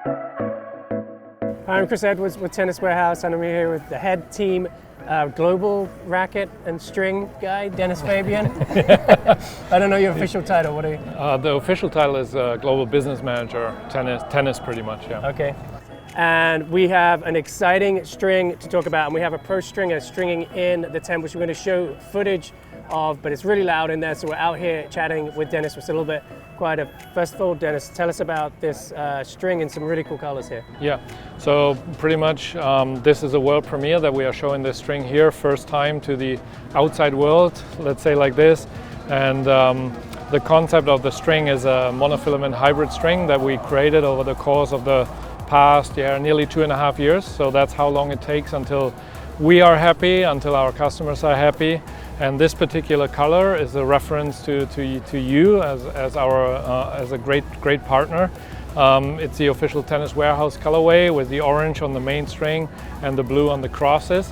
Hi, I'm Chris Edwards with Tennis Warehouse, and I'm here with the head team global racket and string guy, Dennis Fabian. I don't know your official title. What are you? The official title is Global Business Manager, tennis pretty much, yeah. Okay. And we have an exciting string to talk about, and we have a pro stringer stringing in the tent, which we're going to show footage of, but it's really loud in there, so we're out here chatting with Dennis. It's a little bit quieter. First of all, Dennis, tell us about this string in some really cool colors here. Yeah, so pretty much this is a world premiere that we are showing this string here, first time to the outside world, let's say like this. And the concept of the string is a monofilament hybrid string that we created over the course of the past nearly 2.5 years. So that's how long it takes until we are happy, until our customers are happy. And this particular color is a reference to you as a great partner. It's the official Tennis Warehouse colorway with the orange on the main string and the blue on the crosses.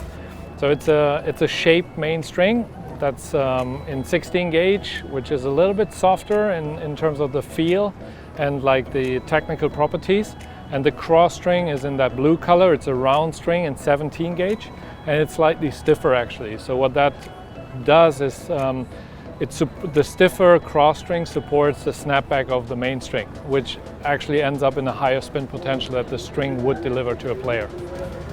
So it's a shaped main string that's in 16 gauge, which is a little bit softer in terms of the feel and like the technical properties. And the cross string is in that blue color. It's a round string in 17 gauge, and it's slightly stiffer actually. So what that does is the stiffer cross string supports the snapback of the main string, which actually ends up in a higher spin potential that the string would deliver to a player.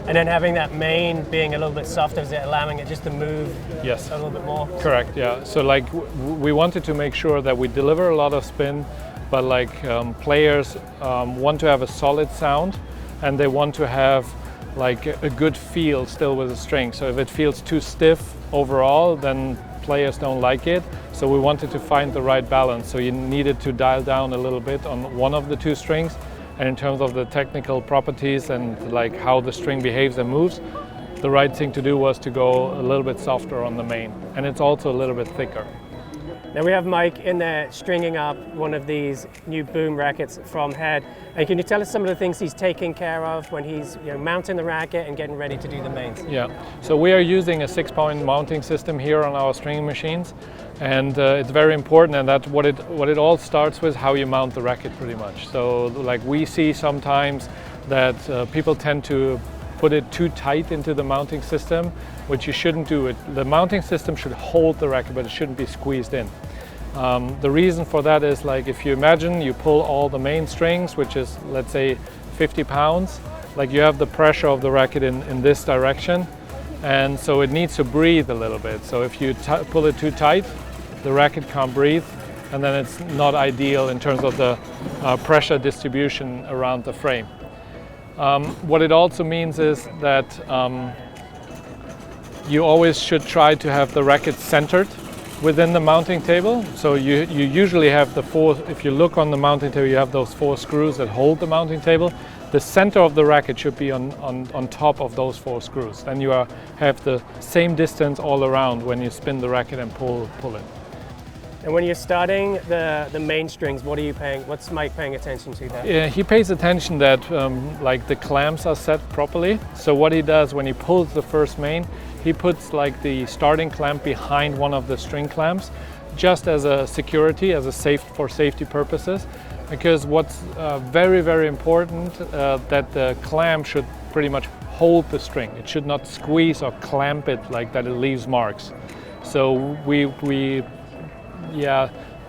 And then having that main being a little bit softer, is it allowing it just to move Yes. a little bit more? Correct, yeah. So like we wanted to make sure that we deliver a lot of spin, but like players want to have a solid sound, and they want to have like a good feel still with the string. So if it feels too stiff overall, then players don't like it. So we wanted to find the right balance. So you needed to dial down a little bit on one of the two strings. And in terms of the technical properties and like how the string behaves and moves, the right thing to do was to go a little bit softer on the main. And it's also a little bit thicker. Now we have Mike in there stringing up one of these new boom rackets from Head. And can you tell us some of the things he's taking care of when he's mounting the racket and getting ready to do the mains? Yeah, so we are using a 6-point mounting system here on our stringing machines, and it's very important. And that what it all starts with how you mount the racket pretty much. So like we see sometimes that people tend to put it too tight into the mounting system, which you shouldn't do. The mounting system should hold the racket, but it shouldn't be squeezed in. The reason for that is like if you imagine you pull all the main strings, which is let's say 50 pounds, like you have the pressure of the racket in this direction, and so it needs to breathe a little bit. So if you pull it too tight, the racket can't breathe, and then it's not ideal in terms of the pressure distribution around the frame. What it also means is that you always should try to have the racket centered within the mounting table. So you usually have if you look on the mounting table, you have those 4 screws that hold the mounting table. The center of the racket should be on top of those 4 screws. Then you have the same distance all around when you spin the racket and pull it. And when you're starting the main strings, what's Mike paying attention to there? Yeah, he pays attention that like the clamps are set properly. So what he does when he pulls the first main, he puts like the starting clamp behind one of the string clamps, just as a security, for safety purposes. Because what's very, very important, that the clamp should pretty much hold the string. It should not squeeze or clamp it like that it leaves marks. So we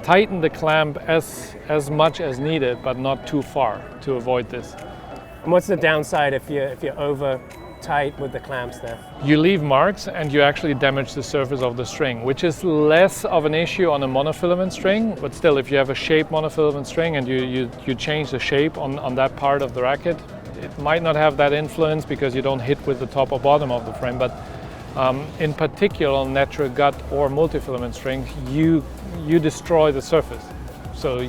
tighten the clamp as much as needed, but not too far to avoid this. And what's the downside if you're over tight with the clamps there? You leave marks and you actually damage the surface of the string, which is less of an issue on a monofilament string, but still if you have a shaped monofilament string and you change the shape on that part of the racket, it might not have that influence because you don't hit with the top or bottom of the frame, but in particular on natural gut or multifilament strings, you destroy the surface. So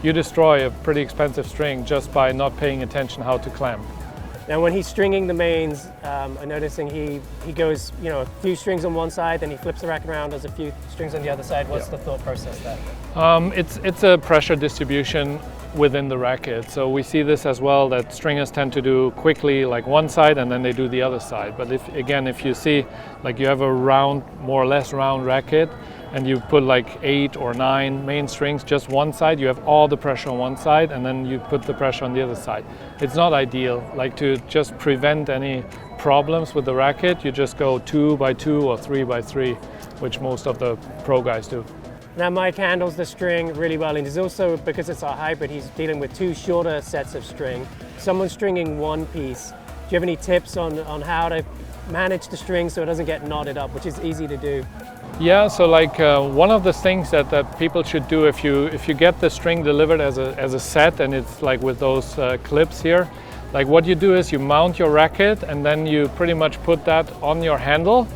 you destroy a pretty expensive string just by not paying attention how to clamp. Now when he's stringing the mains, I'm noticing he goes a few strings on one side, then he flips the racket around, does a few strings on the other side. What's the thought process there? It's a pressure distribution within the racket. So we see this as well, that stringers tend to do quickly like one side and then they do the other side. But if you see like you have a round, more or less round racket, and you put like 8 or 9 main strings, just one side, you have all the pressure on one side, and then you put the pressure on the other side. It's not ideal. Like, to just prevent any problems with the racket, you just go 2 by 2 or 3 by 3, which most of the pro guys do. Now Mike handles the string really well, and he's also, because it's a hybrid, he's dealing with 2 shorter sets of string. Someone's stringing one piece. Do you have any tips on how to manage the string so it doesn't get knotted up, which is easy to do? Yeah, so like one of the things that people should do, if you get the string delivered as a set, and it's like with those clips here, like what you do is you mount your racket and then you pretty much put that on your handle,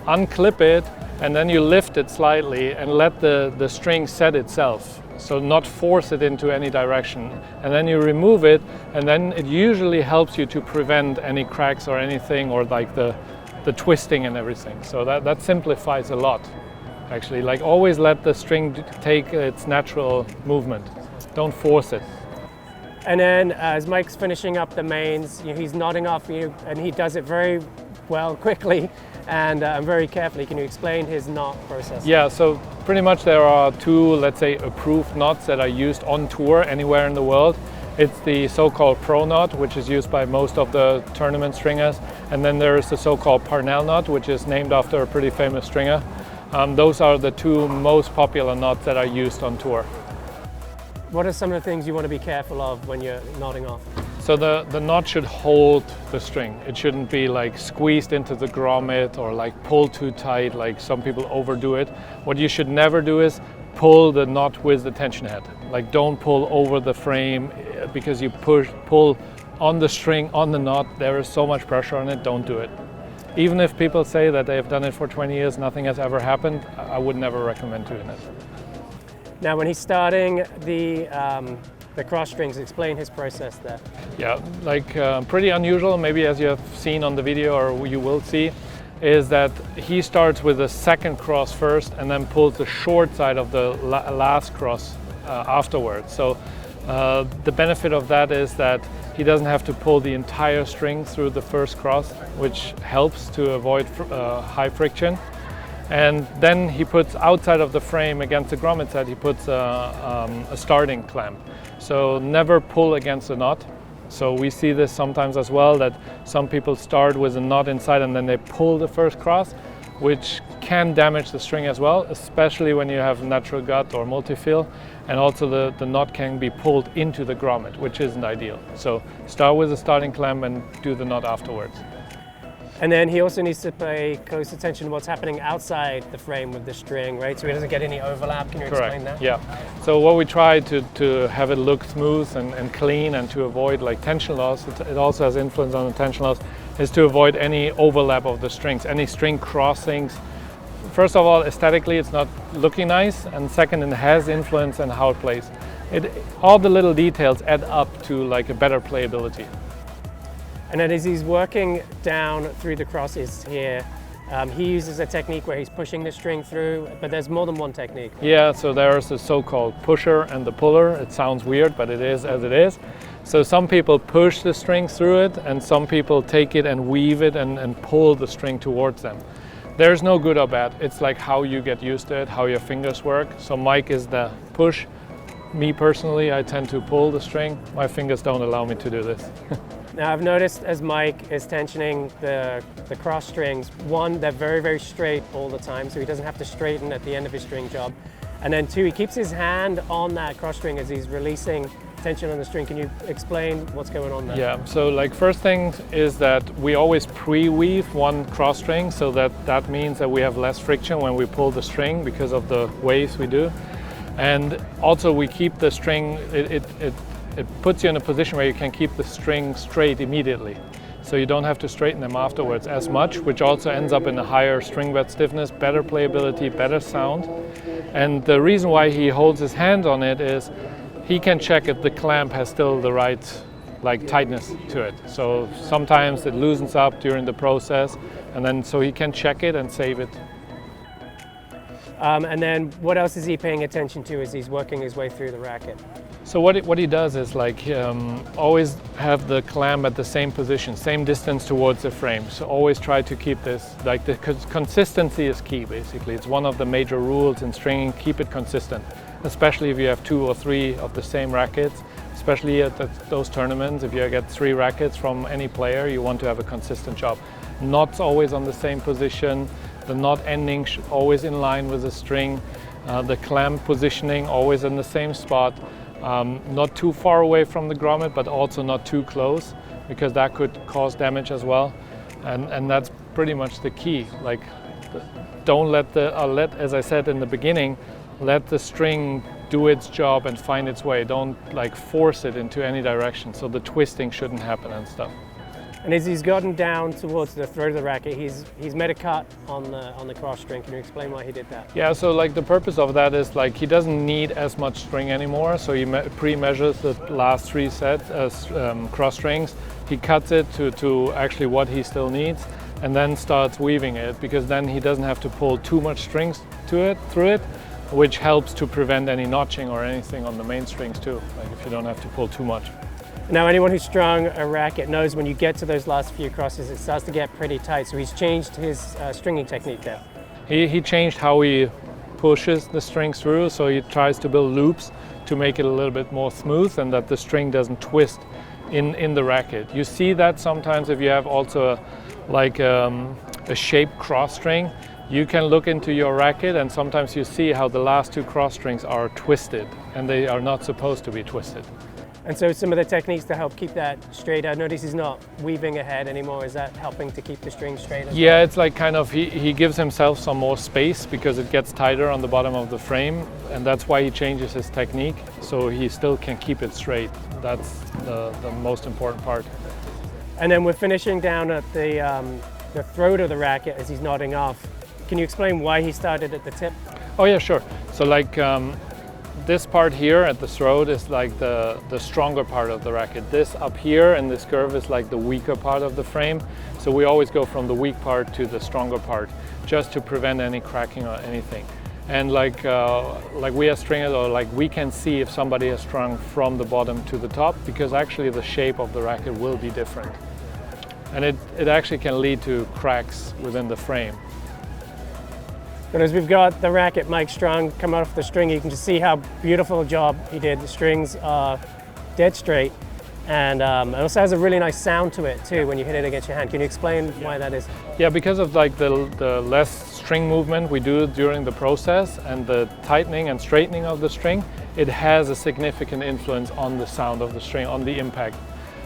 unclip it, and then you lift it slightly and let the string set itself. So not force it into any direction. And then you remove it, and then it usually helps you to prevent any cracks or anything, or like the twisting and everything. So that simplifies a lot, actually. Like, always let the string take its natural movement. Don't force it. And then as Mike's finishing up the mains, he's nodding off you, and he does it very well, quickly, and very carefully. Can you explain his knot process? Yeah, so pretty much there are 2, let's say, approved knots that are used on tour anywhere in the world. It's the so-called Pro knot, which is used by most of the tournament stringers, and then there is the so-called Parnell knot, which is named after a pretty famous stringer. Those are the 2 most popular knots that are used on tour. What are some of the things you want to be careful of when you're knotting off? So the knot should hold the string. It shouldn't be like squeezed into the grommet or like pulled too tight, like some people overdo it. What you should never do is pull the knot with the tension head. Like, don't pull over the frame, because you pull on the string, on the knot. There is so much pressure on it, don't do it. Even if people say that they've done it for 20 years, nothing has ever happened, I would never recommend doing it. Now when he's starting the cross strings, explain his process there. Yeah, like pretty unusual, maybe as you have seen on the video, or you will see, is that he starts with the second cross first and then pulls the short side of the last cross afterwards. So the benefit of that is that he doesn't have to pull the entire string through the first cross, which helps to avoid high friction. And then he puts outside of the frame against the grommet side, he puts a starting clamp. So never pull against the knot. So we see this sometimes as well, that some people start with a knot inside and then they pull the first cross, which can damage the string as well, especially when you have natural gut or multi-fill. And also the knot can be pulled into the grommet, which isn't ideal. So start with a starting clamp and do the knot afterwards. And then he also needs to pay close attention to what's happening outside the frame with the string, right? So he doesn't get any overlap. Can you explain that? Yeah. So what we try to have it look smooth and clean, and to avoid like tension loss, it also has influence on the tension loss, is to avoid any overlap of the strings, any string crossings. First of all, aesthetically, it's not looking nice, and second, it has influence on how it plays. All the little details add up to like a better playability. And then as he's working down through the crosses here, he uses a technique where he's pushing the string through, but there's more than one technique. Yeah, so there's the so-called pusher and the puller. It sounds weird, but it is as it is. So some people push the string through it, and some people take it and weave it and pull the string towards them. There's no good or bad. It's like how you get used to it, how your fingers work. So Mike is the push. Me personally, I tend to pull the string. My fingers don't allow me to do this. Now I've noticed as Mike is tensioning the cross strings, one, they're very, very straight all the time, so he doesn't have to straighten at the end of his string job. And then 2, he keeps his hand on that cross string as he's releasing tension on the string. Can you explain what's going on there? Yeah, so like first thing is that we always pre-weave one cross string, so that means that we have less friction when we pull the string because of the waves we do. And also we keep the string, it puts you in a position where you can keep the string straight immediately. So you don't have to straighten them afterwards as much, which also ends up in a higher string bed stiffness, better playability, better sound. And the reason why he holds his hand on it is he can check if the clamp has still the right tightness to it. So sometimes it loosens up during the process, and then so he can check it and save it. And then what else is he paying attention to as he's working his way through the racket? So what he does is like always have the clamp at the same position, same distance towards the frame. So always try to keep this, like the consistency is key basically. It's one of the major rules in stringing, keep it consistent. Especially if you have 2 or 3 of the same rackets, especially at those tournaments. If you get 3 rackets from any player, you want to have a consistent job. Knots always on the same position, the knot ending always in line with the string, the clamp positioning always in the same spot. Not too far away from the grommet, but also not too close, because that could cause damage as well. And that's pretty much the key. Like, don't let as I said in the beginning, let the string do its job and find its way. Don't like force it into any direction. So the twisting shouldn't happen and stuff. And as he's gotten down towards the throat of the racket, he's made a cut on the cross string. Can you explain why he did that? Yeah, so like the purpose of that is like he doesn't need as much string anymore. So he pre-measures the last 3 sets as cross strings. He cuts it to actually what he still needs, and then starts weaving it, because then he doesn't have to pull too much strings through it, which helps to prevent any notching or anything on the main strings too. Like if you don't have to pull too much. Now, anyone who's strung a racket knows when you get to those last few crosses, it starts to get pretty tight. So he's changed his stringing technique there. He changed how he pushes the strings through. So he tries to build loops to make it a little bit more smooth and that the string doesn't twist in the racket. You see that sometimes if you have also a shaped cross string. You can look into your racket and sometimes you see how the last 2 cross strings are twisted, and they are not supposed to be twisted. And so some of the techniques to help keep that straight, I notice he's not weaving ahead anymore. Is that helping to keep the string straight as Yeah, well? it's like kind of, he gives himself some more space because it gets tighter on the bottom of the frame, and that's why he changes his technique, so he still can keep it straight. That's the most important part. And then we're finishing down at the throat of the racket as he's nodding off. Can you explain why he started at the tip? Oh yeah, sure. So like this part here at the throat is like the stronger part of the racket. This up here in this curve is like the weaker part of the frame. So we always go from the weak part to the stronger part, just to prevent any cracking or anything. And like we as stringers, or like we can see if somebody has strung from the bottom to the top, because actually the shape of the racket will be different. And it actually can lead to cracks within the frame. And as we've got the racket Mike strung come off the string, you can just see how beautiful a job he did. The strings are dead straight, and it also has a really nice sound to it too when you hit it against your hand. Can you explain why that is? Yeah, because of like the less string movement we do during the process and the tightening and straightening of the string, it has a significant influence on the sound of the string, on the impact.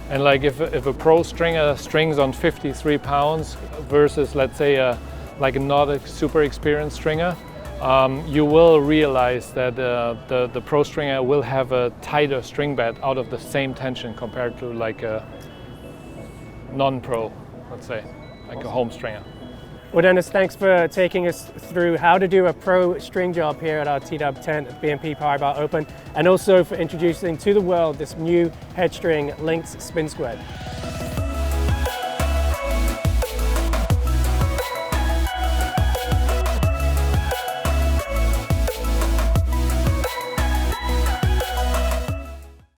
And like if a pro stringer strings on 53 pounds versus, let's say, like not a super experienced stringer, you will realize that the pro stringer will have a tighter string bed out of the same tension compared to like a non-pro, let's say, like a home stringer. Well, Dennis, thanks for taking us through how to do a pro string job here at our TW10 at BNP Paribas Open, and also for introducing to the world this new head string Lynx Spin Squared.